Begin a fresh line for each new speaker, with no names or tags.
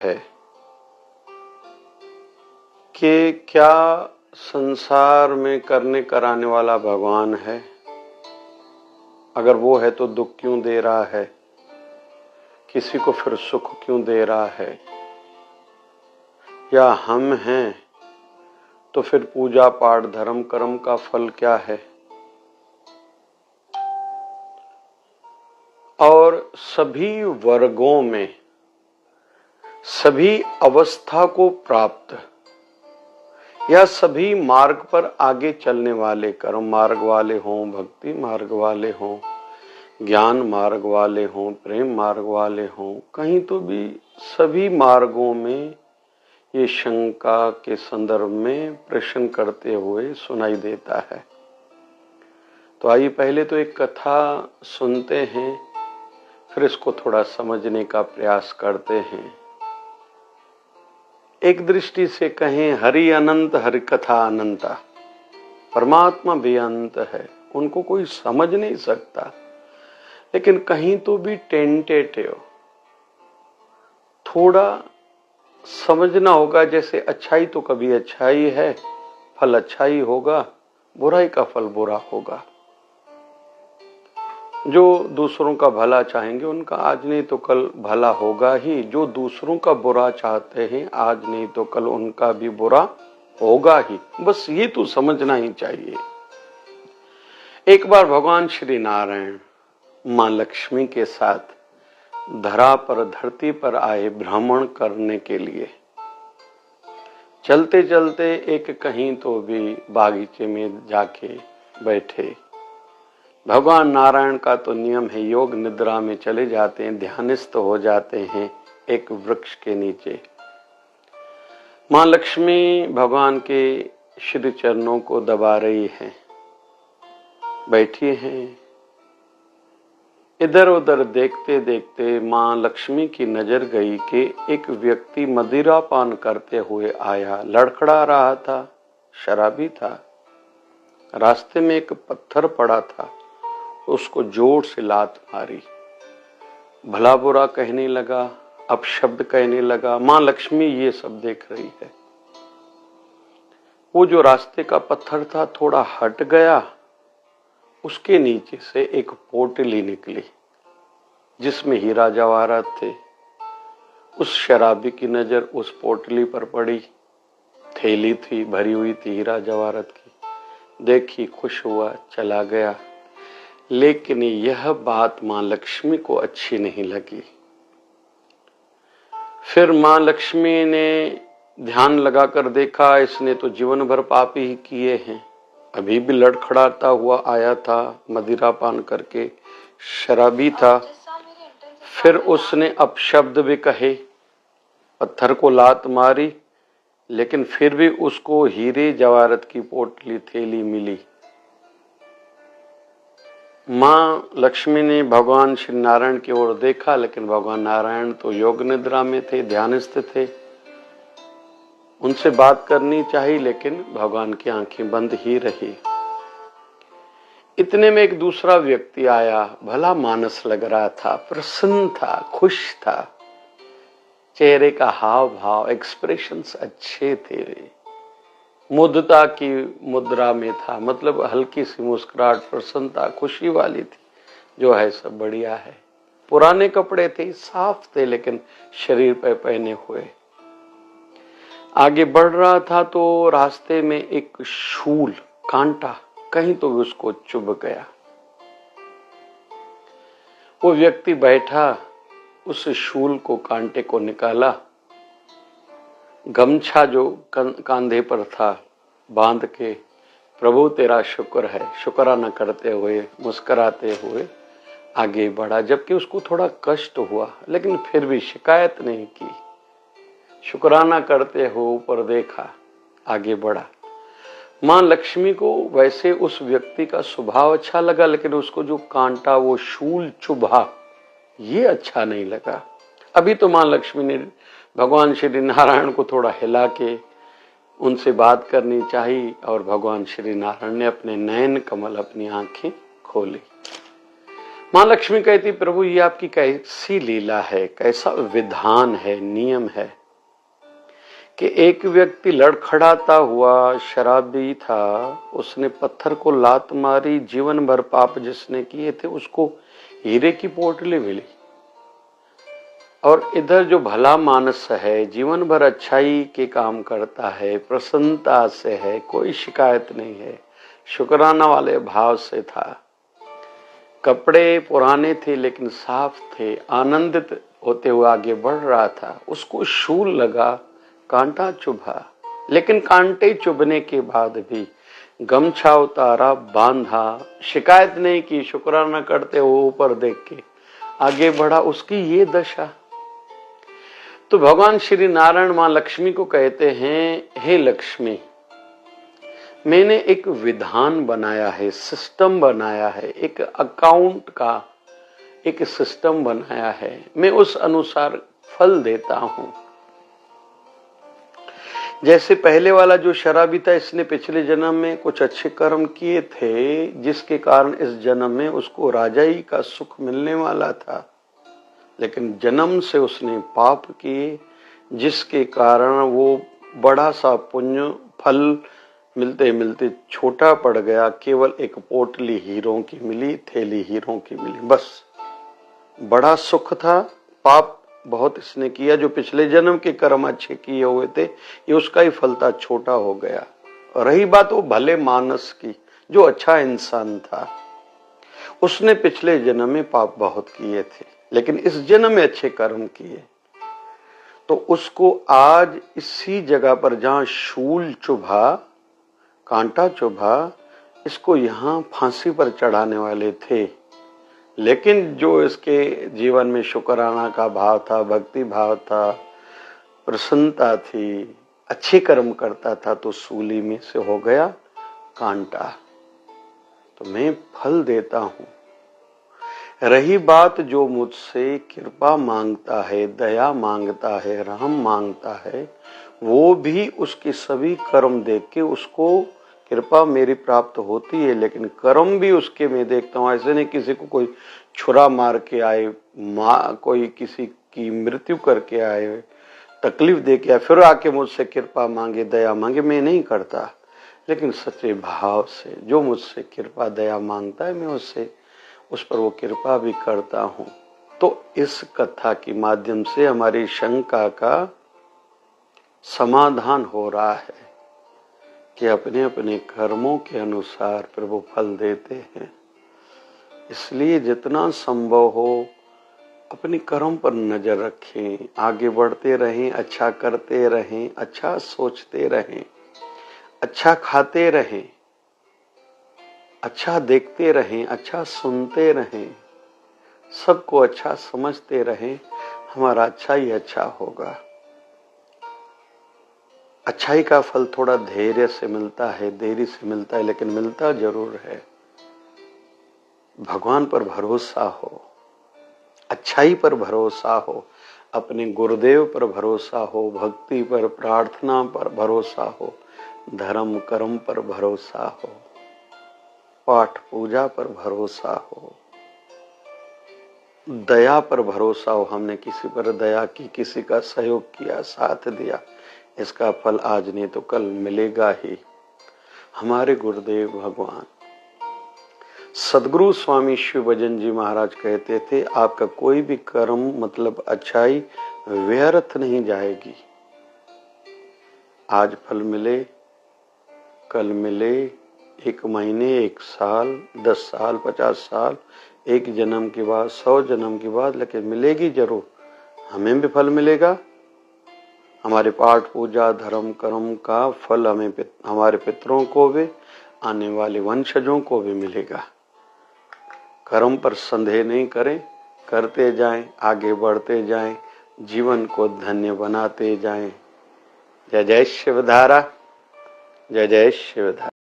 है कि क्या संसार में करने कराने वाला भगवान है? अगर वो है तो दुख क्यों दे रहा है? किसी को फिर सुख क्यों दे रहा है? या हम हैं तो फिर पूजा पाठ धर्म कर्म का फल क्या है? और सभी वर्गों में सभी अवस्था को प्राप्त या सभी मार्ग पर आगे चलने वाले, कर्म मार्ग वाले हों, भक्ति मार्ग वाले हों, ज्ञान मार्ग वाले हों, प्रेम मार्ग वाले हों, कहीं तो भी सभी मार्गों में ये शंका के संदर्भ में प्रश्न करते हुए सुनाई देता है। तो आइए पहले तो एक कथा सुनते हैं, फिर इसको थोड़ा समझने का प्रयास करते हैं। एक दृष्टि से कहें हरि अनंत, हरि कथा अनंता। परमात्मा भी अनंत है, उनको कोई समझ नहीं सकता, लेकिन कहीं तो भी टेंटेटिव थोड़ा समझना होगा। जैसे अच्छाई तो कभी अच्छाई है, फल अच्छाई होगा, बुराई का फल बुरा होगा। जो दूसरों का भला चाहेंगे उनका आज नहीं तो कल भला होगा ही। जो दूसरों का बुरा चाहते हैं आज नहीं तो कल उनका भी बुरा होगा ही। बस ये तो समझना ही चाहिए। एक बार भगवान श्री नारायण मां लक्ष्मी के साथ धरती पर आए भ्रमण करने के लिए। चलते चलते एक कहीं तो भी बागीचे में जाके बैठे। भगवान नारायण का तो नियम है, योग निद्रा में चले जाते हैं, ध्यानस्थ हो जाते हैं एक वृक्ष के नीचे। मां लक्ष्मी भगवान के श्री चरणों को दबा रही हैं, बैठी हैं। इधर उधर देखते देखते मां लक्ष्मी की नजर गई कि एक व्यक्ति मदिरा पान करते हुए आया, लड़खड़ा रहा था, शराबी था। रास्ते में एक पत्थर पड़ा था, उसको जोर से लात मारी, भला बुरा कहने लगा, अपशब्द कहने लगा। मां लक्ष्मी ये सब देख रही है। वो जो रास्ते का पत्थर था थोड़ा हट गया, उसके नीचे से एक पोटली निकली जिसमें हीरा जवाहरात थे। उस शराबी की नजर उस पोटली पर पड़ी, थैली थी, भरी हुई थी हीरा जवाहरात की। देखी, खुश हुआ, चला गया। लेकिन यह बात मां लक्ष्मी को अच्छी नहीं लगी। फिर मां लक्ष्मी ने ध्यान लगाकर देखा, इसने तो जीवन भर पाप ही किए हैं। अभी भी लड़खड़ाता हुआ आया था, मदिरा पान करके, शराबी था। फिर उसने अपशब्द भी कहे, पत्थर को लात मारी, लेकिन फिर भी उसको हीरे जवाहरात की पोटली थैली मिली। मां लक्ष्मी ने भगवान श्री नारायण की ओर देखा, लेकिन भगवान नारायण तो योग निद्रा में थे, ध्यानस्थ थे। उनसे बात करनी चाहिए, लेकिन भगवान की आंखें बंद ही रही। इतने में एक दूसरा व्यक्ति आया, भला मानस लग रहा था, प्रसन्न था, खुश था, चेहरे का हाव भाव, एक्सप्रेशंस अच्छे थे, मुद्दता की मुद्रा में था, मतलब हल्की सी मुस्कुराहट, प्रसन्नता, खुशी वाली थी। जो है सब बढ़िया है। पुराने कपड़े थे, साफ थे, लेकिन शरीर पर पहने हुए। आगे बढ़ रहा था तो रास्ते में एक शूल, कांटा कहीं तो भी उसको चुभ गया। वो व्यक्ति बैठा, उस शूल को, कांटे को निकाला, गमछा जो कांधे पर था बांध के, प्रभु तेरा शुक्र है, शुक्राना करते हुए, मुस्कुराते हुए आगे बढ़ा। जबकि उसको थोड़ा कष्ट हुआ, लेकिन फिर भी शिकायत नहीं की, शुक्राना करते हुए ऊपर देखा, आगे बढ़ा। मां लक्ष्मी को वैसे उस व्यक्ति का स्वभाव अच्छा लगा, लेकिन उसको जो कांटा, वो शूल चुभा, ये अच्छा नहीं लगा। अभी तो मां लक्ष्मी ने भगवान श्री नारायण को थोड़ा हिला के उनसे बात करनी चाहिए, और भगवान श्री नारायण ने अपने नयन कमल, अपनी आंखें खोली। माँ लक्ष्मी कहती, प्रभु ये आपकी कैसी लीला है, कैसा विधान है, नियम है कि एक व्यक्ति लड़खड़ाता हुआ शराबी था, उसने पत्थर को लात मारी, जीवन भर पाप जिसने किए थे उसको हीरे की पोटली मिली, और इधर जो भला मानस है, जीवन भर अच्छाई के काम करता है, प्रसन्नता से है, कोई शिकायत नहीं है, शुक्राना वाले भाव से था, कपड़े पुराने थे लेकिन साफ थे, आनंदित होते हुए आगे बढ़ रहा था, उसको शूल लगा, कांटा चुभा, लेकिन कांटे चुभने के बाद भी गमछा उतारा, बांधा, शिकायत नहीं की, शुक्राना करते हुए ऊपर देख के आगे बढ़ा, उसकी ये दशा। तो भगवान श्री नारायण मां लक्ष्मी को कहते हैं, हे लक्ष्मी, मैंने एक विधान बनाया है, सिस्टम बनाया है, एक अकाउंट का एक सिस्टम बनाया है, मैं उस अनुसार फल देता हूं। जैसे पहले वाला जो शराबी था, इसने पिछले जन्म में कुछ अच्छे कर्म किए थे, जिसके कारण इस जन्म में उसको राजाई का सुख मिलने वाला था, लेकिन जन्म से उसने पाप किए, जिसके कारण वो बड़ा सा पुण्य फल मिलते मिलते छोटा पड़ गया, केवल एक पोटली हीरों की मिली, थैली हीरों की मिली, बस। बड़ा सुख था, पाप बहुत इसने किया, जो पिछले जन्म के कर्म अच्छे किए हुए थे, ये उसका ही फल था, छोटा हो गया। रही बात वो भले मानस की, जो अच्छा इंसान था, उसने पिछले जन्म में पाप बहुत किए थे, लेकिन इस जन्म में अच्छे कर्म किए, तो उसको आज इसी जगह पर जहां शूल चुभा, कांटा चुभा, इसको यहां फांसी पर चढ़ाने वाले थे, लेकिन जो इसके जीवन में शुक्राना का भाव था, भक्ति भाव था, प्रसन्नता थी, अच्छे कर्म करता था, तो सूली में से हो गया कांटा। तो मैं फल देता हूं। रही बात जो मुझसे कृपा मांगता है, दया मांगता है, रहम मांगता है, वो भी उसके सभी कर्म देख के उसको कृपा मेरी प्राप्त होती है, लेकिन कर्म भी उसके मैं देखता हूँ। ऐसे नहीं किसी को कोई छुरा मार के आए, कोई किसी की मृत्यु करके आए, तकलीफ दे के आए, फिर आके मुझसे कृपा मांगे, दया मांगे, मैं नहीं करता, लेकिन सच्चे भाव से जो मुझसे कृपा दया मांगता है, मैं उससे उस पर वो कृपा भी करता हूँ। तो इस कथा के माध्यम से हमारी शंका का समाधान हो रहा है कि अपने अपने कर्मों के अनुसार प्रभु फल देते हैं। इसलिए जितना संभव हो अपने कर्म पर नजर रखें, आगे बढ़ते रहें, अच्छा करते रहें, अच्छा सोचते रहें, अच्छा खाते रहें, अच्छा देखते रहें, अच्छा सुनते रहें, सबको अच्छा समझते रहें, हमारा अच्छा ही अच्छा होगा। अच्छाई का फल थोड़ा धैर्य से मिलता है, देरी से मिलता है, लेकिन मिलता जरूर है। भगवान पर भरोसा हो, अच्छाई पर भरोसा हो, अपने गुरुदेव पर भरोसा हो, भक्ति पर, प्रार्थना पर भरोसा हो, धर्म कर्म पर भरोसा हो, पाठ पूजा पर भरोसा हो, दया पर भरोसा हो। हमने किसी पर दया की, किसी का सहयोग किया, साथ दिया, इसका फल आज नहीं तो कल मिलेगा ही। हमारे गुरुदेव भगवान सदगुरु स्वामी शिव भजन जी महाराज कहते थे, आपका कोई भी कर्म मतलब अच्छाई व्यर्थ नहीं जाएगी। आज फल मिले, कल मिले, 1 महीने, 1 साल, 10 साल, 50 साल, 1 जन्म के बाद, 100 जन्म के बाद, लेकिन मिलेगी जरूर। हमें भी फल मिलेगा, हमारे पाठ पूजा धर्म कर्म का फल हमें, हमारे पितरों को भी, आने वाले वंशजों को भी मिलेगा। कर्म पर संदेह नहीं करें, करते जाएं, आगे बढ़ते जाएं, जीवन को धन्य बनाते जाएं। जय जय शिवधारा, जय जय शिवधारा।